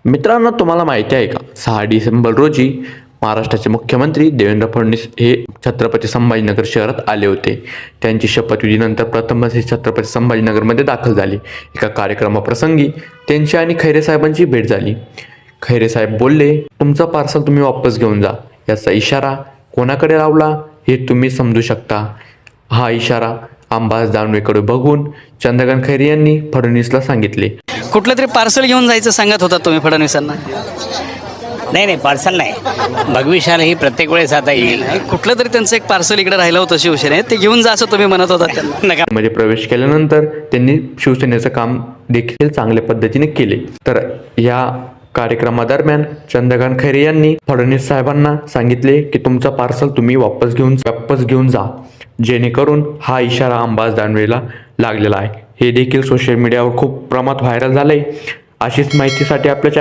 मित्रांनो, तुम्हाला माहिती आहे का, 6 डिसेंबर रोजी महाराष्ट्राचे मुख्यमंत्री देवेंद्र फडणवीस हे छत्रपती संभाजीनगर शहरात आले होते. त्यांची शपथविधीनंतर प्रथमच हे छत्रपती संभाजीनगरमध्ये दाखल झाले. एका कार्यक्रमाप्रसंगी त्यांची आणि खैरे साहेबांची भेट झाली. खैरे साहेब बोलले, तुमचं पार्सल तुम्ही वापस घेऊन जा. याचा इशारा कोणाकडे लावला हे तुम्ही समजू शकता. हा इशारा अंबादास दानवेकडे बघून चंद्रकांत खैरे यांनी फडणवीसला सांगितले. कुठलं तरी पार्सल घेऊन जायचं सांगत होता तुम्ही फडणवीसांना. नाही पार्सल नाही, भगवीशाला ही प्रत्येक वेळेस आता येईल. कुठलं तरी त्यांचं एक पार्सल इकडे राहिलं होतं शिवसेनेत, ते घेऊन जा असं तुम्ही म्हणत होता त्यांना. नका. मध्ये प्रवेश केल्यानंतर त्यांनी शिवसेनेचं काम देखील चांगल्या पद्धतीने केले. तर या कार्यक्रमादरम्यान चंद्रकांत खैरे यांनी फडणवीस साहेबांना सांगितले की तुमचा पार्सल तुम्ही वापस घेऊन जा, जेणेकरून हा इशारा अंबादास दानवेला लागलेला आहे. हे देखील सोशल मीडियावर खूप प्रमाणात व्हायरल झालंय. अशीच माहितीसाठी आपल्या